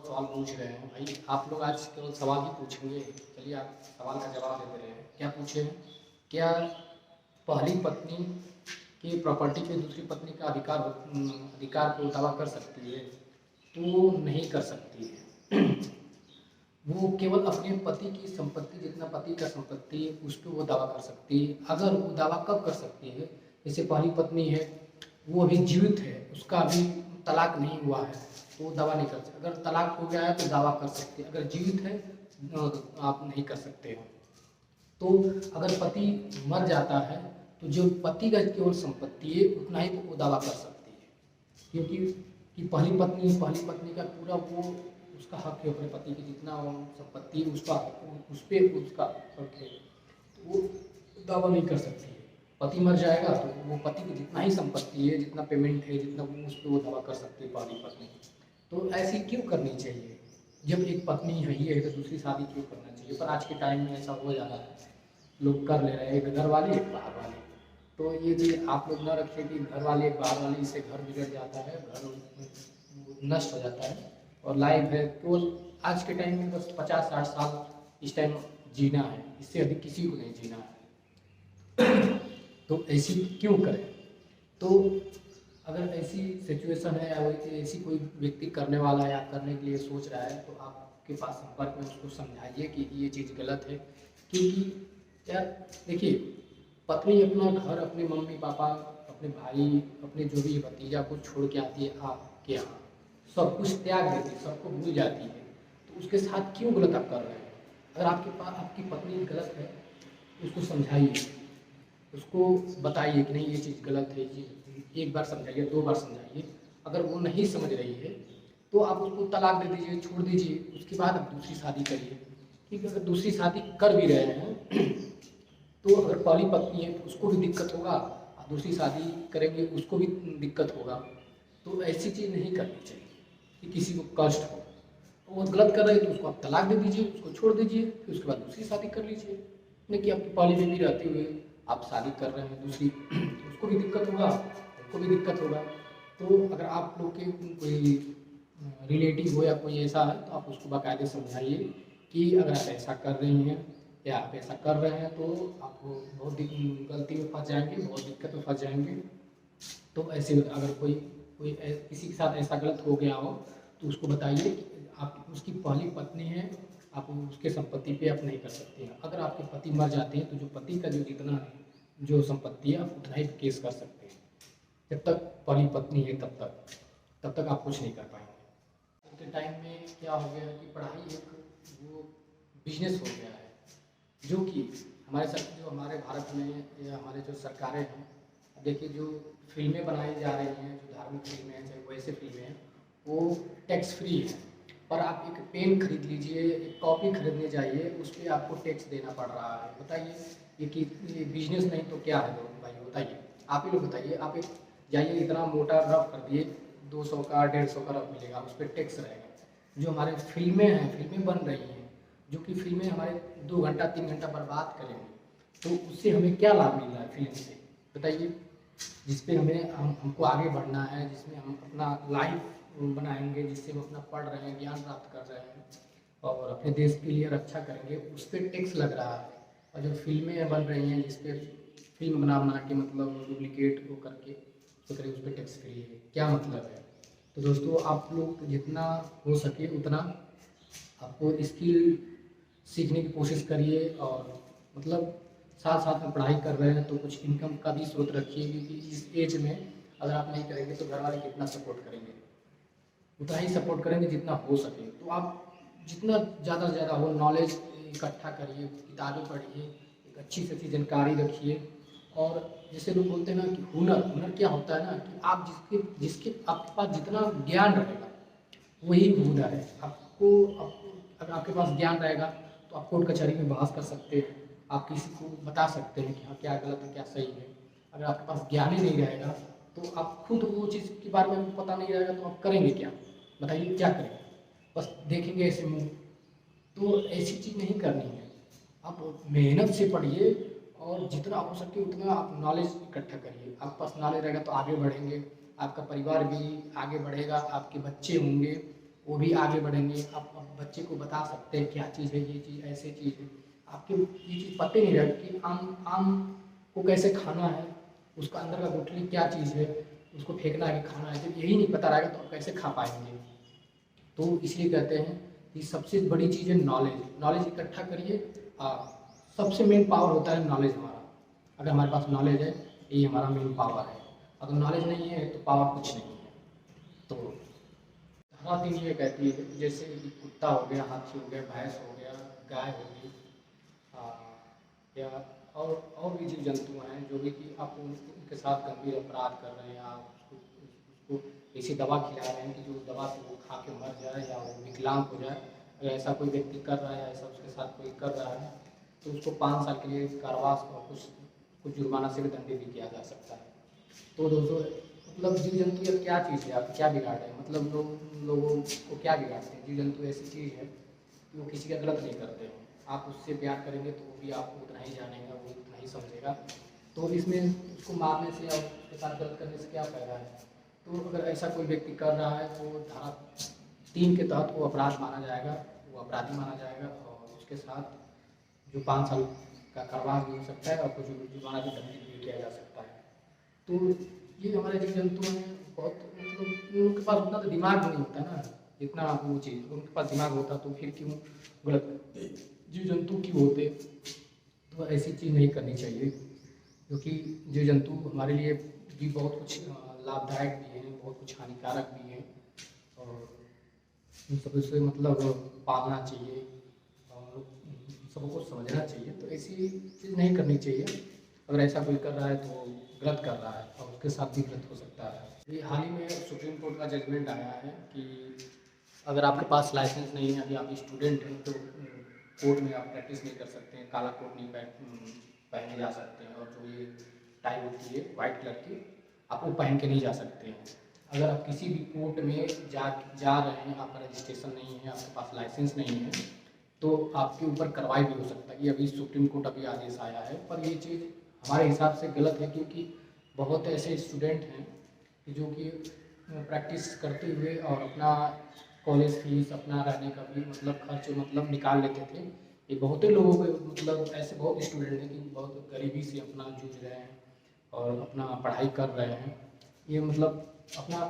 सवाल पूछ रहे हैं भाई। आप लोग आज केवल सवाल ही पूछेंगे। चलिए आप सवाल का जवाब देते रहे। क्या पूछे हैं? क्या पहली पत्नी की प्रॉपर्टी पे दूसरी पत्नी का अधिकार को दावा कर सकती है? तो नहीं कर सकती है। वो केवल अपने पति की संपत्ति, जितना पति का संपत्ति है उस पर वो दावा कर सकती है। अगर वो दावा कब कर सकती है? जैसे पहली पत्नी है, वो अभी जीवित है, उसका अभी तलाक नहीं हुआ है, तो वो दावा नहीं कर सकती। अगर तलाक हो गया है तो दावा कर सकती है, अगर जीवित है आप नहीं कर सकते हो। तो अगर पति मर जाता है तो जो पति का केवल संपत्ति है उतना ही वो दावा कर सकती है, क्योंकि पहली पत्नी का पूरा वो उसका हक है, अपने पति की जितना संपत्ति है उसका उस पर उसका हक है, तो वो दावा नहीं कर सकती है। पति मर जाएगा तो वो पति की जितना ही संपत्ति है, जितना पेमेंट है, जितना वो उस पर वो दावा कर सकती है पहली पत्नी। तो ऐसी क्यों करनी चाहिए? जब एक पत्नी है ही है तो दूसरी शादी क्यों करना चाहिए? पर आज के टाइम में ऐसा हो जा रहा है, लोग कर ले रहे हैं, एक घर वाले एक बाहर वाले। तो ये चीज़ आप लोग न रखें कि घर वाले एक बाहर वाले, इससे घर बिगड़ जाता है, घर नष्ट हो जाता है। और लाइफ है केवल आज के टाइम में बस 50-60 साल इस टाइम जीना है, इससे अधिक किसी को नहीं जीना है। तो ऐसी क्यों करें? तो अगर ऐसी सिचुएशन है या ऐसी कोई व्यक्ति करने वाला है या करने के लिए सोच रहा है, तो आपके पास संपर्क में उसको समझाइए कि ये चीज़ गलत है। क्योंकि यार देखिए, पत्नी अपना घर, अपने मम्मी पापा, अपने भाई, अपने जो भी भतीजा को छोड़ के आती है आपके यहाँ, सब कुछ त्याग देती है, सबको भूल जाती है, तो उसके साथ क्यों गलत आप कर रहे हैं? अगर आपके पास आपकी पत्नी गलत है तो उसको समझाइए, उसको बताइए कि नहीं ये चीज़ गलत है। ये एक बार समझाइए, 2 बार समझाइए। अगर वो नहीं समझ रही है तो आप उसको तलाक दे दीजिए, छोड़ दीजिए, उसके बाद आप दूसरी शादी करिए। क्योंकि अगर दूसरी शादी कर भी रहे हैं तो अगर पहली पत्नी है तो उसको भी दिक्कत होगा, और दूसरी शादी करेंगे उसको भी दिक्कत होगा। तो ऐसी चीज़ नहीं करनी चाहिए कि किसी को कष्ट हो। तो वो गलत कर रहे हैं तो उसको आप तलाक दे दीजिए, उसको छोड़ दीजिए, फिर उसके बाद दूसरी शादी कर लीजिए। नहीं कि आपकी पहली बेबी रहते हुए आप शादी कर रहे हैं दूसरी, तो उसको भी दिक्कत होगा, उनको भी दिक्कत होगा। तो अगर आप लोग के कोई रिलेटिव हो या कोई ऐसा है तो आप उसको बाकायदे समझाइए कि अगर आप ऐसा कर रही हैं या आप ऐसा कर रहे हैं तो आप बहुत गलती में फंस जाएंगे, बहुत दिक्कत में फंस जाएंगे। तो ऐसे अगर किसी के साथ ऐसा गलत हो गया हो तो उसको बताइए कि आप उसकी पहली पत्नी है, आप उसके संपत्ति पे आप नहीं कर सकते हैं। अगर आपके पति मर जाते हैं तो जो पति का जो जितना जो संपत्ति है आप उतना ही केस कर सकते हैं। जब तक पहली पत्नी है तब तक आप कुछ नहीं कर पाएंगे। के टाइम में क्या हो गया कि पढ़ाई एक वो बिजनेस हो गया है, जो कि हमारे भारत में या हमारे जो सरकारें हैं, देखिए जो फिल्में बनाई जा रही हैं, जो धार्मिक फिल्में हैं चाहे वैसे फिल्में हैं, वो टैक्स फ्री है। पर आप एक पेन खरीद लीजिए, एक कॉपी खरीदने जाइए, उस पर आपको टैक्स देना पड़ रहा है। बताइए ये बिजनेस नहीं तो क्या है भाई? बताइए, आप ही लोग बताइए। आप एक जाइए, इतना मोटा रफ कर दिए, 200 का 150 का रफ मिलेगा, उस पर टैक्स रहेगा। जो हमारे फिल्में बन रही हैं, जो कि फिल्में हमारे 2 घंटा 3 घंटा बर्बाद करेंगे, तो उससे हमें क्या लाभ मिल रहा है फिल्म से? बताइए। जिसपे हमको आगे बढ़ना है, जिसमें हम अपना लाइफ बनाएंगे, जिससे हम अपना पढ़ रहे हैं, ज्ञान प्राप्त कर रहे हैं और अपने देश के लिए रक्षा करेंगे, उस पर टैक्स लग रहा है। और जो फिल्में बन रही हैं जिस पर फिल्म बना के मतलब डुप्लीकेट वो करके तो करिए उस पर टैक्स फ्री है, क्या मतलब है? तो दोस्तों, आप लोग जितना हो सके उतना आपको स्किल सीखने की कोशिश करिए, और मतलब साथ साथ में पढ़ाई कर रहे हैं तो कुछ इनकम का भी स्रोत रखिए। क्योंकि इस एज में अगर आप नहीं करेंगे तो घर वाले कितना सपोर्ट करेंगे? उतना ही सपोर्ट करेंगे जितना हो सके। तो आप जितना ज़्यादा से ज़्यादा हो नॉलेज इकट्ठा करिए, किताबें पढ़िए, एक अच्छी से अच्छी जानकारी रखिए। और जैसे लोग बोलते हैं ना कि हुनर क्या होता है ना, कि आप जिसके जिसके आपके पास जितना ज्ञान रहेगा वही हुनर है। अगर आपके पास ज्ञान रहेगा तो आप कोर्ट कचहरी में बहस कर सकते हैं, आप किसी को बता सकते हैं कि हाँ क्या गलत है क्या सही है। अगर आपके पास ज्ञान ही नहीं रहेगा तो आप खुद वो चीज़ के बारे में पता नहीं रहेगा तो आप करेंगे क्या? बताइए क्या करेंगे? बस देखेंगे ऐसे मुँह। तो ऐसी चीज़ नहीं करनी है। आप मेहनत से पढ़िए और जितना हो सके उतना आप नॉलेज इकट्ठा करिए। आपके पास नॉलेज रहेगा तो आगे बढ़ेंगे, आपका परिवार भी आगे बढ़ेगा, आपके बच्चे होंगे वो भी आगे बढ़ेंगे। आप बच्चे को बता सकते हैं क्या चीज़ है, ये चीज़ ऐसी चीज़ है। आपके ये चीज़ पता ही नहीं रहती कि आम आम को कैसे खाना है, उसका अंदर का गुठली क्या चीज़ है, उसको फेंकना है कि खाना है। जब यही नहीं पता रहेगा तो आप कैसे खा पाएंगे। तो इसलिए कहते हैं कि सबसे बड़ी चीज़ है नॉलेज। नॉलेज इकट्ठा करिए। सबसे मेन पावर होता है नॉलेज हमारा। अगर हमारे पास नॉलेज है, ये हमारा मेन पावर है। अगर नॉलेज नहीं है तो पावर कुछ नहीं है। तो हमारा दिन ये कहती है कि जैसे कि कुत्ता हो गया, हाथी हो गया, भैंस हो गया, गाय हो गई, या और भी जीव जंतु हैं जो भी कि आप उनके साथ गंभीर अपराध कर रहे हैं, आप उसको ऐसी दवा खिला रहे हैं कि जो दवा से वो खा के मर जाए या वो विकलांग हो जाए। अगर ऐसा कोई व्यक्ति कर रहा है या ऐसा उसके साथ कोई कर रहा है तो उसको 5 साल के लिए कारावास और कुछ जुर्माना से भी दंडित भी किया जा सकता है। तो दोस्तों, मतलब जीव जंतु ये क्या चीज़ है, आप क्या बिगाड़ रहे हैं? मतलब लोगों को क्या बिगाड़ते हैं? जीव जंतु ऐसी चीज़ है कि वो किसी का गलत नहीं करते हैं। आप उससे प्यार करेंगे तो वो भी आपको उतना ही जानेगा, वो उतना ही समझेगा। तो इसमें उसको मारने से या उसके साथ गलत करने से क्या फ़ायदा है? तो अगर ऐसा कोई व्यक्ति कर रहा है तो धारा 3 के तहत वो अपराध माना जाएगा, वो अपराधी माना जाएगा और उसके साथ जो 5 साल का कारावास भी हो सकता है और कुछ जुर्माना भी दंडित भी किया जा सकता है। तो ये हमारे जीव जंतु हैं, बहुत मतलब उनके पास उतना तो दिमाग भी नहीं होता ना, जितना वो चीज़ उनके पास दिमाग होता तो फिर क्यों गलत करते? जीव जंतु क्यों होते? तो ऐसी चीज़ नहीं करनी चाहिए, क्योंकि जीव जंतु हमारे लिए भी बहुत कुछ लाभदायक भी हैं, बहुत कुछ हानिकारक भी हैं। और इन सब से मतलब पालना चाहिए और सबको समझना चाहिए। तो ऐसी चीज़ नहीं करनी चाहिए। अगर ऐसा कोई कर रहा है तो गलत कर रहा है और उसके साथ भी गलत हो सकता है। ये हाल ही में सुप्रीम कोर्ट का जजमेंट आया है कि अगर आपके पास लाइसेंस नहीं है, अभी आप स्टूडेंट हैं, तो कोर्ट में आप प्रैक्टिस नहीं कर सकते हैं, काला कोट नहीं पहने जा सकते हैं, और जो ये टाई होती है वाइट कलर की, आप वो पहन के नहीं जा सकते हैं। अगर आप किसी भी कोर्ट में जा रहे हैं, आपका रजिस्ट्रेशन नहीं है, आपके पास लाइसेंस नहीं है, तो आपके ऊपर कार्रवाई भी हो सकता है। ये अभी सुप्रीम कोर्ट अभी आदेश आया है, पर ये चीज़ हमारे हिसाब से गलत है, क्योंकि बहुत ऐसे स्टूडेंट हैं कि जो कि प्रैक्टिस करते हुए और अपना कॉलेज फीस, अपना रहने का भी मतलब खर्च मतलब निकाल लेते थे। ये बहुत ही लोगों के मतलब ऐसे बहुत स्टूडेंट हैं कि बहुत गरीबी से अपना जूझ रहे हैं और अपना पढ़ाई कर रहे हैं। ये मतलब अपना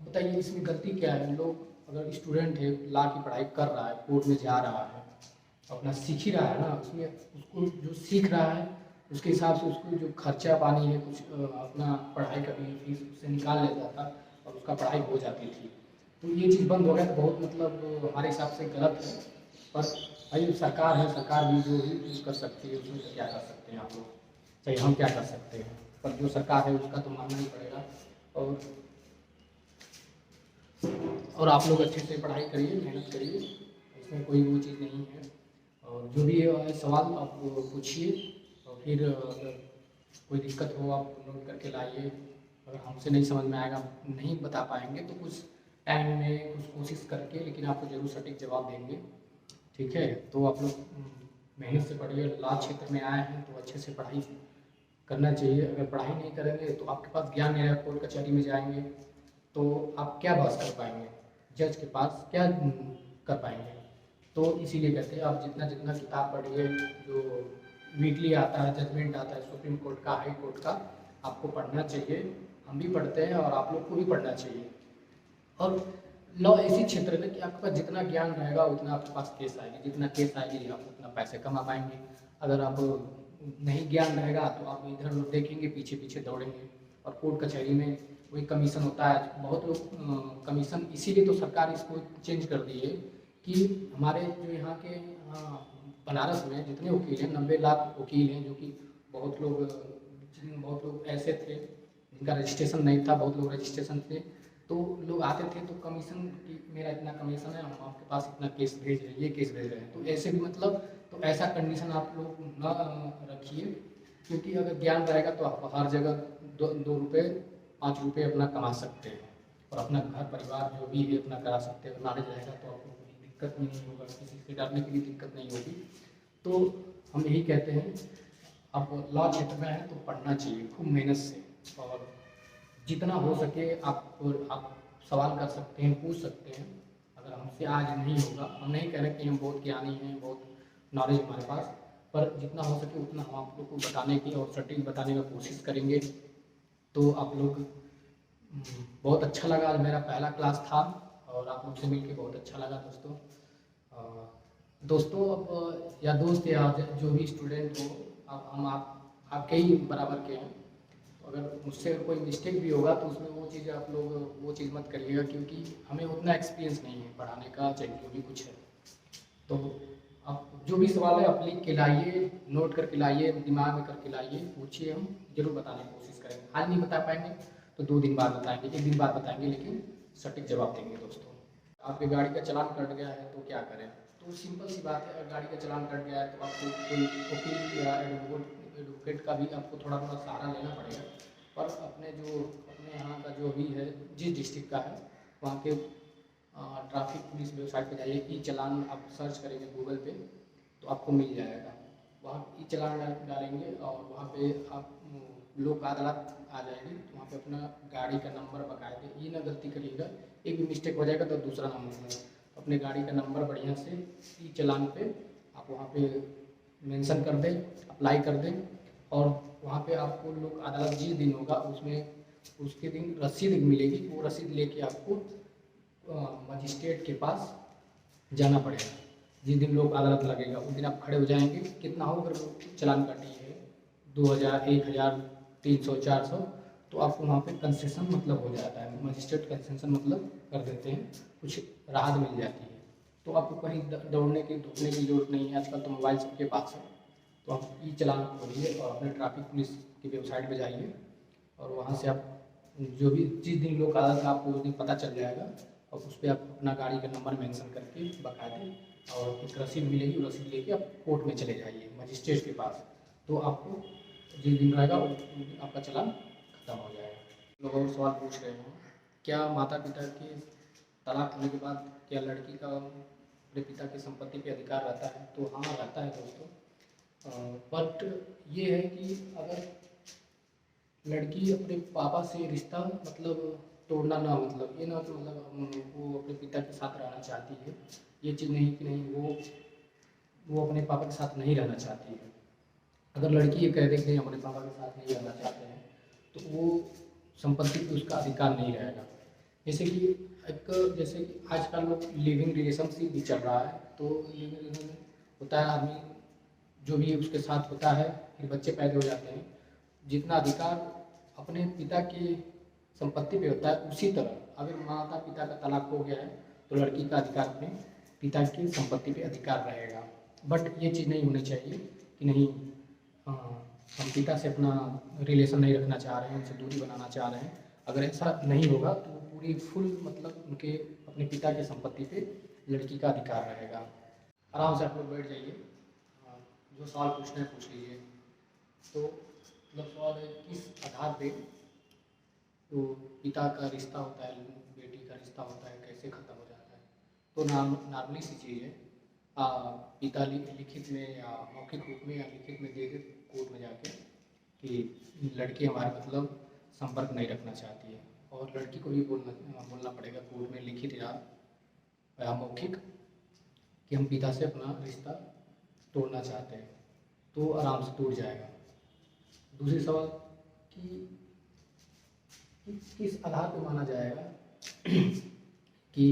बताइए इसमें गलती क्या है? लोग अगर स्टूडेंट है, लॉ की पढ़ाई कर रहा है, कोर्ट में जा रहा है, अपना सीख ही रहा है ना, उसमें उसको जो सीख रहा है उसके हिसाब से उसको जो खर्चा पानी है कुछ अपना पढ़ाई का भी फीस उससे निकाल लेता था और उसका पढ़ाई हो जाती थी। तो ये चीज़ बंद हो गया तो बहुत मतलब हमारे हिसाब से गलत है। पर भाई सरकार है, सरकार भी जो भी चीज़ कर सकती है उसमें से क्या कर सकते हैं आप लोग, चाहे हम क्या कर सकते हैं? पर जो सरकार है उसका तो मानना ही पड़ेगा। और आप लोग अच्छे से पढ़ाई करिए, मेहनत करिए, इसमें कोई वो चीज़ नहीं है। और जो भी सवाल आप पूछिए, और फिर अगर कोई दिक्कत हो आप नोट करके लाइए। अगर हमसे नहीं समझ में आएगा, नहीं बता पाएंगे तो कुछ टाइम में कुछ कोशिश करके, लेकिन आपको ज़रूर सटीक जवाब देंगे। ठीक है? तो आप लोग मेहनत से पढ़िए। लॉ क्षेत्र में आए हैं तो अच्छे से पढ़ाई करना चाहिए। अगर पढ़ाई नहीं करेंगे तो आपके पास ज्ञान नहीं रहेगा, कोर्ट कचहरी में जाएंगे तो आप क्या बहस कर पाएंगे? जज के पास क्या कर पाएंगे? तो इसीलिए कहते हैं आप जितना जितना किताब पढ़िए, जो वीकली आता है, जजमेंट आता है सुप्रीम कोर्ट का, हाई कोर्ट का, आपको पढ़ना चाहिए। हम भी पढ़ते हैं और आप लोग को भी पढ़ना चाहिए। और लॉ ऐसी क्षेत्र है कि आपके पास जितना ज्ञान रहेगा उतना आपके पास केस आएगी, जितना केस आएगी आप उतना पैसे कमा पाएंगे। अगर आप नहीं ज्ञान रहेगा तो आप इधर उधर देखेंगे, पीछे पीछे दौड़ेंगे। और कोर्ट कचहरी में वही कमीशन होता है, बहुत लोग कमीशन, इसीलिए तो सरकार इसको चेंज कर दी है कि हमारे जो यहाँ के बनारस में जितने वकील हैं, 90 लाख वकील हैं, जो कि बहुत लोग ऐसे थे जिनका रजिस्ट्रेशन नहीं था, बहुत लोग रजिस्ट्रेशन थे। तो लोग आते थे तो कमीशन की, मेरा इतना कमीशन है, हम आपके पास इतना केस भेज रहे हैं, ये केस भेज रहे हैं। तो ऐसे भी मतलब, तो ऐसा कंडीशन आप लोग न रखिए, क्योंकि अगर ज्ञान रहेगा तो आप हर जगह 2 रुपये 5 रुपये अपना कमा सकते हैं और अपना घर परिवार जो भी है अपना करा सकते हैं। नॉलेज रहेगा तो आपको कोई दिक्कत भी नहीं होगा, किसी से डरने की भी दिक्कत नहीं होगी। तो हम यही कहते हैं, आप लॉ क्षेत्र में हैं तो पढ़ना चाहिए खूब मेहनत से, और जितना हो सके आप सवाल कर सकते हैं, पूछ सकते हैं। अगर हमसे आज नहीं होगा। हम नहीं कह रहे कि हम बहुत ज्ञानी हैं, बहुत नॉलेज हमारे पास, पर जितना हो सके उतना हम आप लोग को बताने की और सटीक बताने की कोशिश करेंगे। तो आप लोग बहुत अच्छा लगा, आज मेरा पहला क्लास था और आप लोग से मिलके बहुत अच्छा लगा दोस्तों। दोस्तों अब या दोस्त या जो भी स्टूडेंट हो, अब हम आपके ही बराबर के हैं। अगर मुझसे कोई मिस्टेक भी होगा तो उसमें वो चीज़ आप लोग वो चीज़ मत करिएगा, क्योंकि हमें उतना एक्सपीरियंस नहीं है पढ़ाने का, चाहे जो भी कुछ है। तो आप जो भी सवाल है आप लिख के लाइए, नोट करके लाइए, दिमाग में करके लाइए, पूछिए, हम जरूर बताने की कोशिश करेंगे। आज नहीं बता पाएंगे तो 2 दिन बाद बताएंगे, 1 दिन बाद बताएंगे, लेकिन सटीक जवाब देंगे दोस्तों। आपकी गाड़ी का चालान कट गया है तो क्या करें? तो सिंपल सी बात है, अगर गाड़ी का चालान कट गया है तो आपको कोई वकील या एडवोकेट का भी आपको थोड़ा थोड़ा सहारा लेना पड़ेगा। पर अपने यहाँ का जो भी है, जिस डिस्ट्रिक्ट का है, वहाँ के ट्रैफिक पुलिस वेबसाइट पे जाइए, ई चालान आप सर्च करेंगे गूगल पे तो आपको मिल जाएगा। वहाँ ई चालान डालेंगे और वहाँ पे आप लोक अदालत आ जाएगी, तो वहाँ पे अपना गाड़ी का नंबर बकायदे, ये ना गलती करिएगा, एक भी मिस्टेक हो जाएगा तो दूसरा नाम होगा। अपने गाड़ी का नंबर बढ़िया से ई चालान पे आप वहाँ पे मेंशन कर दें, अप्लाई कर दें, और वहाँ पे आपको लोक अदालत जिस दिन होगा उसमें उसके दिन रसीद मिलेगी। वो रसीद लेके आपको मजिस्ट्रेट के पास जाना पड़ेगा। जिस दिन लोक अदालत लगेगा उस दिन आप खड़े हो जाएंगे, कितना हो, अगर चालान काटी है 2000, 1000, 300, 400, तो आपको वहाँ पे कंसेशन मतलब हो जाता है, मजिस्ट्रेट कंसेशन मतलब कर देते हैं, कुछ राहत मिल जाती है। तो आपको कहीं दौड़ने की धूपने की जरूरत नहीं है, आजकल तो मोबाइल सबके पास है। तो आप ई चालान खोलिए और अपने ट्रैफिक पुलिस की वेबसाइट पर जाइए, और वहाँ से आप जो भी जिस दिन लोक अदालत का आपको उस दिन पता चल जाएगा, और उस पर आप अपना गाड़ी का नंबर मेंशन करके बकायदे और एक रसीद मिलेगी, रसीद लेके आप कोर्ट में चले जाइए मजिस्ट्रेट के पास। तो आपको जिस दिन रहेगा उस दिन आपका चालान खत्म हो जाएगा। लोग और सवाल पूछ रहे हैं, क्या माता पिता के तलाक होने के बाद क्या लड़की का अपने पिता की संपत्ति पे अधिकार रहता है? तो हाँ, रहता है दोस्तों। बट ये है कि अगर लड़की अपने पापा से रिश्ता मतलब तोड़ना ना, मतलब ये ना कि मतलब वो अपने पिता के साथ रहना चाहती है, ये चीज़ नहीं कि नहीं वो अपने पापा के साथ नहीं रहना चाहती है। अगर लड़की ये कह दे कि हमारे पापा के साथ नहीं रहना चाहते हैं तो वो संपत्ति पे उसका अधिकार नहीं रहेगा। जैसे कि आजकल लोग लिविंग रिलेशनशिप भी चल रहा है, तो लिविंग रिलेशन होता है, आदमी जो भी उसके साथ होता है, फिर बच्चे पैदा हो जाते हैं, जितना अधिकार अपने पिता की संपत्ति पे होता है, उसी तरह अगर माता पिता का तलाक हो गया है तो लड़की का अधिकार अपने पिता की संपत्ति पे अधिकार रहेगा। बट ये चीज़ नहीं होनी चाहिए कि नहीं हम पिता से अपना रिलेशन नहीं रखना चाह रहे हैं, उनसे दूरी बनाना चाह रहे हैं। अगर ऐसा नहीं होगा तो पूरी फुल मतलब उनके अपने पिता की संपत्ति पे लड़की का अधिकार रहेगा। आराम से आप लोग बैठ जाइए, जो सवाल पूछना है पूछ लीजिए। तो मतलब सवाल है, किस आधार पे तो पिता का रिश्ता होता है, बेटी का रिश्ता होता है, कैसे ख़त्म हो जाता है? तो नॉर्मली सी चीज़ है, पिता लिखित में या मौखिक रूप में या लिखित में दे दे कोर्ट में जाके कि लड़की हमारे मतलब संपर्क नहीं रखना चाहती है, और लड़की को भी बोलना पड़ेगा कोर्ट में लिखित या मौखिक कि हम पिता से अपना रिश्ता तोड़ना चाहते हैं, तो आराम से टूट जाएगा। दूसरी सवाल कि किस आधार पर माना जाएगा कि